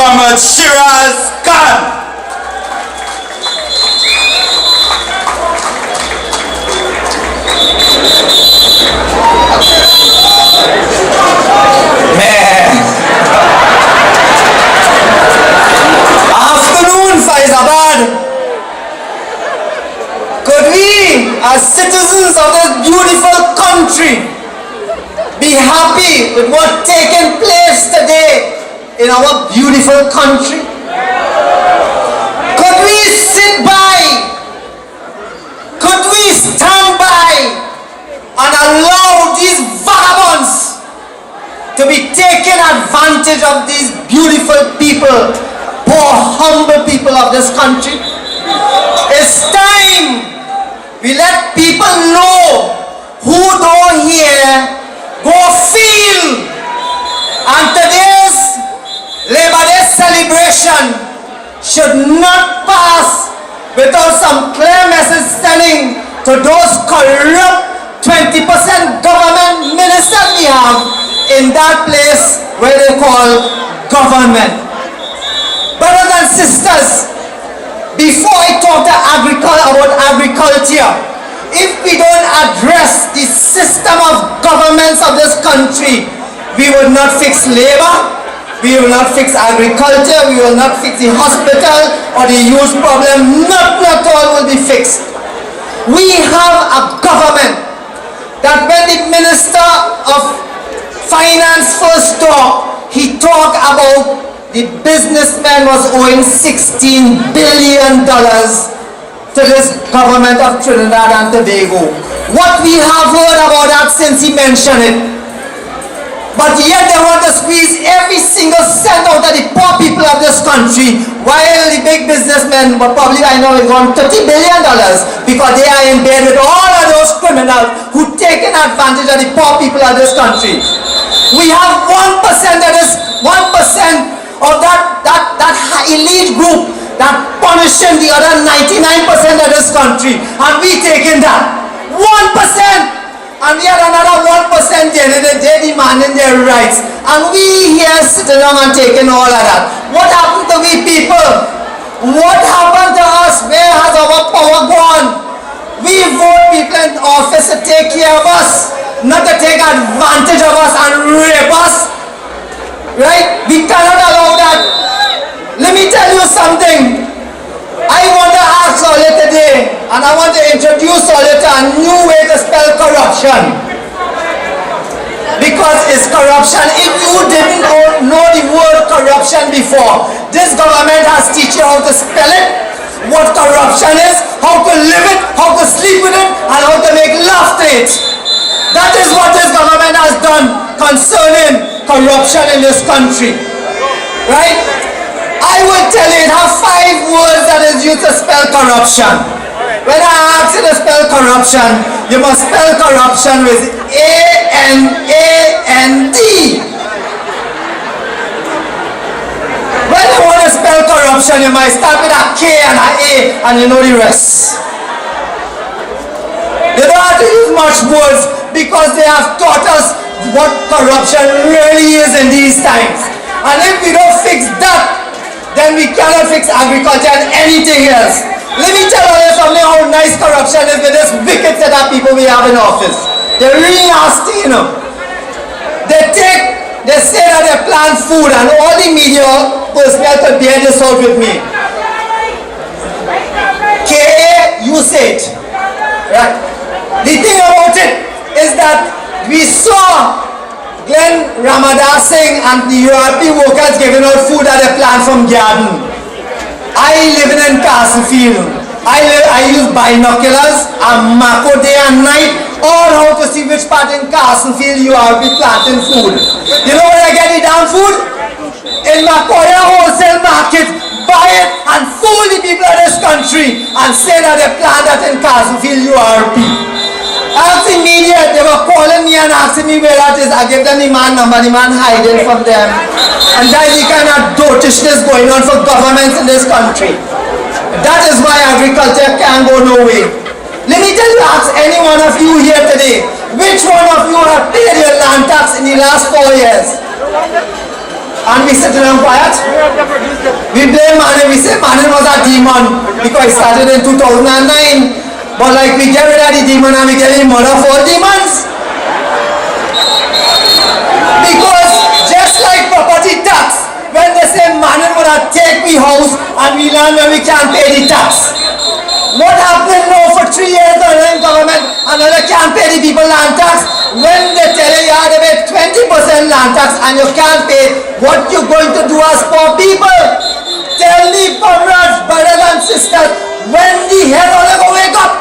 Muhammad Shiraz Khan. Afternoon, Faizabad. Could we, as citizens of this beautiful country, be happy with what's taking place today in our beautiful country? Could we sit by? Could we stand by and allow these vagabonds to be taking advantage of these beautiful people, poor humble people of this country? It's time we let people know who don't hear, go feel. And today's Labor Day celebration should not pass without some clear message sending to those corrupt 20% government ministers we have in that place where they call government. Brothers and sisters, before I talk about agriculture, if we don't address the system of governments of this country, we will not fix labor, we will not fix agriculture, we will not fix the hospital or the youth problem. Not all will be fixed. We have a government that when the Minister of Finance first talked, he talked about the businessman was owing $16 billion to this government of Trinidad and Tobago. What we have heard about that since he mentioned it. But yet they want to squeeze every single cent out of the poor people of this country, while the big businessmen, but probably I know, is on $30 billion because they are in bed with all of those criminals who taken advantage of the poor people of this country. We have 1% of this, 1% of that elite group that punishing the other 99% of this country, and we taking that 1%. And we had another 1% they're demanding their rights. And we here sitting down and taking all of that. What happened to we people? What happened to us? Where has our power gone? We vote people in office to take care of us, not to take advantage of us and rape us. Right? We cannot allow that. Let me tell you something. I want to ask all you today, and I want to introduce all you to a new way to spell corruption. Because it's corruption. If you didn't know the word corruption before, this government has teach you how to spell it, what corruption is, how to live it, how to sleep with it, and how to make love to it. That is what this government has done concerning corruption in this country. Right? I will tell you, it has 5 words that is used to spell corruption. When I ask you to spell corruption, you must spell corruption with A-N-A-N-D. When you want to spell corruption, you might start with a K and a A, and you know the rest. You don't have to use much words because they have taught us what corruption really is in these times. And if we don't fix that, then we cannot fix agriculture and anything else. Let me tell you something how nice corruption is with this wicked set of people we have in office. They're really nasty, you know. They say that they plant food, and all the media personnel could bear this out with me. K.A., you say it. Right? The thing about it is that we saw Glenn Ramadan Singh and the URP workers giving out food at a plant from Garden. I live in Castlefield. I use binoculars and macro day and night, all how to see which part in Castlefield URP planting food. You know where I get the damn food? In Makoya wholesale market. Buy it and fool the people of this country and say that they plant that in Castlefield URP. Ask the media, they were calling me and asking me where that is. I gave them the man number, the man hiding from them. And that is the kind of dotishness going on for governments in this country. That is why agriculture can't go nowhere. Let me tell you, ask any one of you here today, which one of you have paid your land tax in the last 4 years? And we sitting down quiet? we say Manan was a demon because it started in 2009. But like we get rid of the demon and we get rid of murder for demons. Because just like property tax, when they say Manan would have take we house and we land when we can't pay the tax. What happened now for 3 years the government and they can't pay the people land tax? When they tell you you have to pay 20% land tax and you can't pay, what you going to do as poor people? Tell me, comrades, brothers and sisters, when the hell are they going to wake up?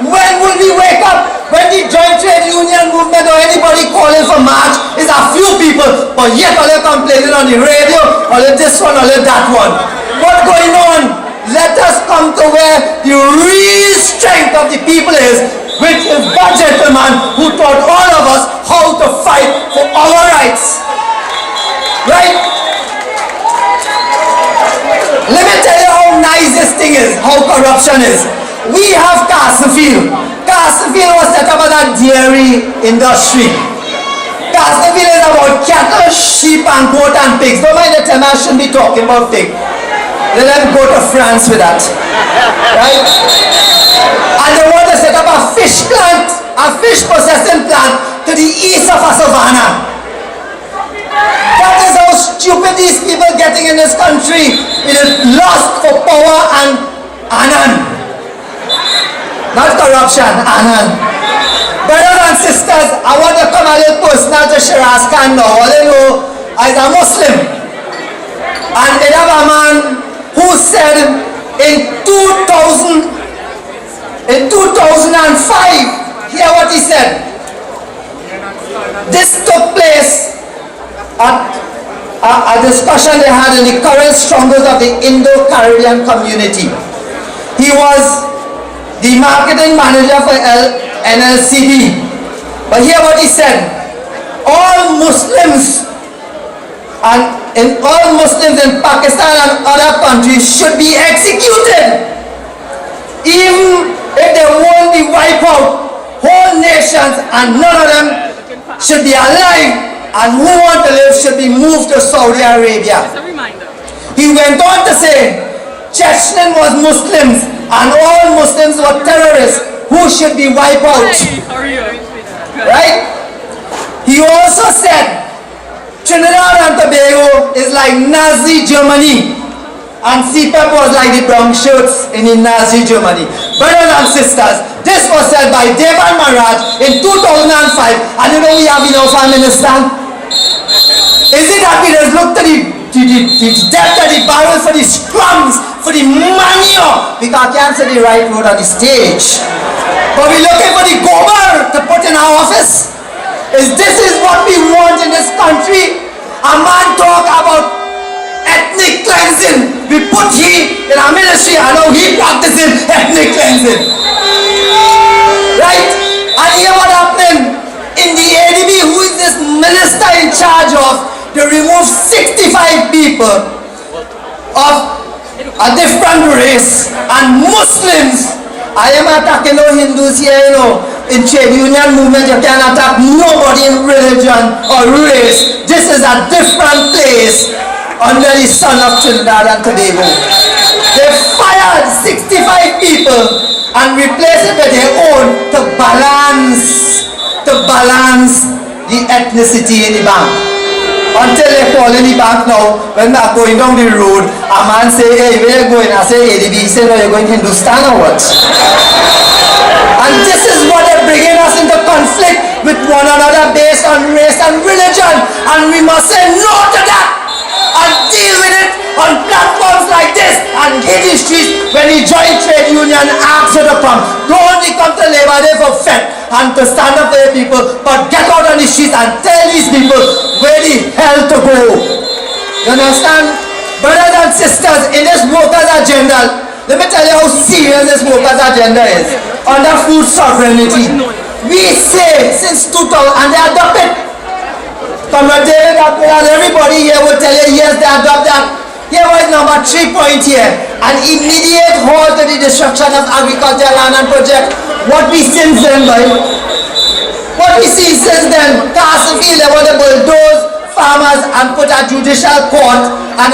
When will we wake up? When the joint trade union movement or anybody calling for march is a few people, but yet all they complaining on the radio, all this one, all that one. What's going on? Let us come to where the real strength of the people is, which is that gentleman who taught all of us how to fight for our rights. Right? Let me tell you how nice this thing is, how corruption is. We have Castlefield. Castlefield was set up as a dairy industry. Castlefield is about cattle, sheep, and goat and pigs. Don't mind the time I shouldn't be talking about pigs. Let them go to France with that. Right? And they want to set up a fish plant, a fish processing plant to the east of Savannah. That is how stupid these people getting in this country. It is lust for power and Anand. Not corruption, Anand. Brothers and sisters, I want to come a little personal to Shiraz Khan now. All you know, as a Muslim. And they have a man who said in 2005, hear what he said. This took place at a discussion they had in the current strongholds of the Indo-Caribbean community. He was the marketing manager for NLCB. But hear what he said. All Muslims in Pakistan and other countries should be executed. Even if they won't be wiped out, whole nations and none of them should be alive, and who want to live should be moved to Saudi Arabia. Just a reminder. He went on to say, Chechen was Muslims and all Muslims were terrorists who should be wiped out. Hey, how are you? Right? He also said, Trinidad and Tobago is like Nazi Germany, and CPAP was like the brown shirts in the Nazi Germany. Brothers and sisters, this was said by Devan Maharaj in 2005, and you know we have in our Prime Minister? Is it that we just look to the depth of the barrel for the scrums, for the manure, because I can't see the right road on the stage, but we're looking for the gobar to put in our office? This is what we want in this country? A man talk about ethnic cleansing. We put he in our ministry, I know he practicing ethnic cleansing. Right? And hear what happened in the ADB, who is this minister in charge of to remove 65 people of a different race and Muslims. I am attacking no Hindus here, you know. In trade union movement, you can't attack nobody in religion or race. This is a different place under the sun of Trinidad and Tobago. They fired 65 people and replaced it with their own to balance the ethnicity in the bank. Until they call in the bank now, when they're going down the road, a man say, hey, where are you going? I say, ADB. He say, no, you're going Hindustan or what? And this is what they're bringing us into conflict with one another based on race and religion. And we must say no to that and deal with it on platforms like this and hit the streets when the joint trade union asks you to come. Don't only come to Labor Day for FET and to stand up for the people, but get out on the streets and tell these people where the hell to go. You understand? Brothers and sisters, in this workers' agenda, let me tell you how serious this workers' agenda is. Under food sovereignty, we say since 2000, and they adopt it. Comrade David and everybody here will tell you, yes, they adopt that. Here was number 3 point here. An immediate halt to the destruction of agricultural land and project. What we since then, boy? What we see since then, Castlefield, they want to bulldoze farmers and put a judicial court and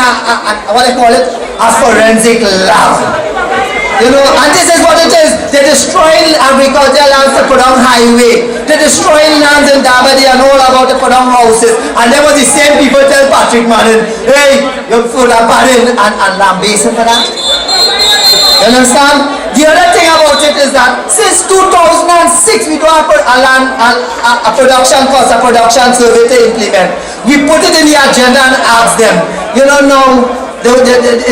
what they call it, a forensic lab. You know, and this is what it is. They're destroying agricultural lands to put on highway. They're destroying lands in Dabadi and all about to put on houses. And then was the same people tell Patrick Manning, hey, you're full of padding and lambasting for that. You understand? The other thing about it is that since 2006 we don't have a production cost, a production survey to implement. We put it in the agenda and ask them, you know, now they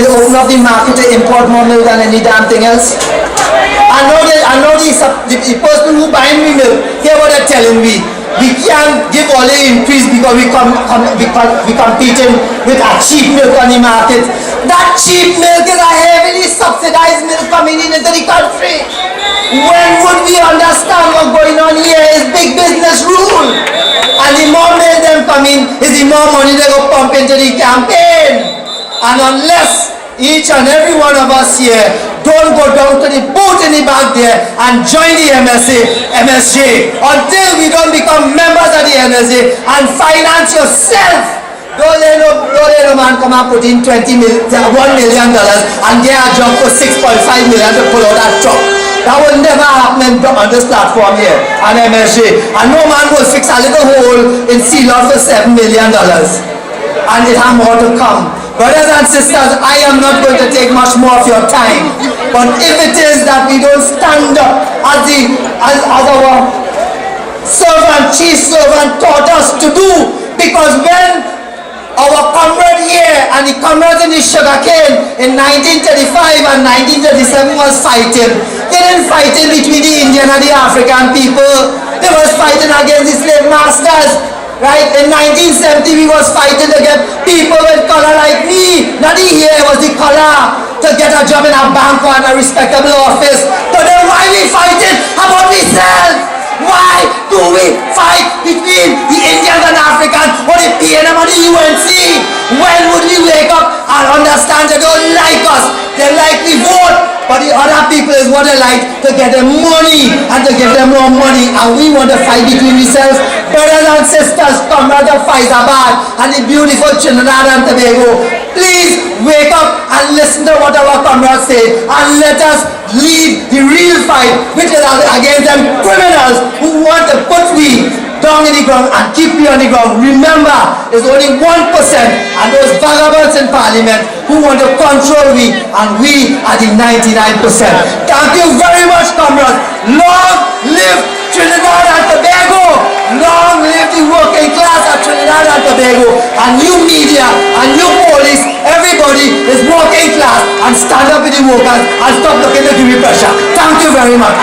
open up the market to import more milk than any damn thing else. I know the person who buying me milk, hear what they're telling me. We can't give all the increase because we competing with a cheap milk on the market. That cheap milk is a heavily subsidized milk coming into the country. When would we understand what's going on here is big business rule. And the more milk them come in, is the more money they go pump into the campaign. And unless each and every one of us here don't go down to the boat in the back there and join the MSJ until we don't become members of the MSJ and finance yourself. Don't let no man come and put in $1 million and get a job for $6.5 million to pull out that truck. That will never happen on this platform here on MSJ. And no man will fix a little hole in sea lot for $7 million. And it has more to come. Brothers and sisters, I am not going to take much more of your time. But if it is that we don't stand up as our chief servant taught us to do, because when our comrade here and the comrades in the sugarcane in 1935 and 1937 was fighting, they didn't fight it between the Indian and the African people. They was fighting against the slave masters. Right? In 1970 we was fighting to get people with color like me. Not the hair, it was the color. To get a job in a bank or in a respectable office. But then why we fighting about ourselves? Why do we fight between the Indians and Africans or the PNM and the UNC? When would we wake up and understand they don't like us? They like the vote. But the other people is what they like, to get them money and to give them more money. And we want to fight between ourselves. Brothers and sisters, comrades of Faizabad and the beautiful Trinidad and Tobago, please wake up and listen to what our comrades say. And let us lead the real fight, which is against them criminals who want to put we down in the ground and keep me on the ground. Remember, there's only 1% and those vagabonds in parliament who want to control we, and we are the 99%. Thank you very much, comrades. Long live Trinidad and Tobago. Long live the working class of Trinidad and Tobago. And you media and you police, everybody is working class and stand up with the workers and stop looking at the pressure. Thank you very much.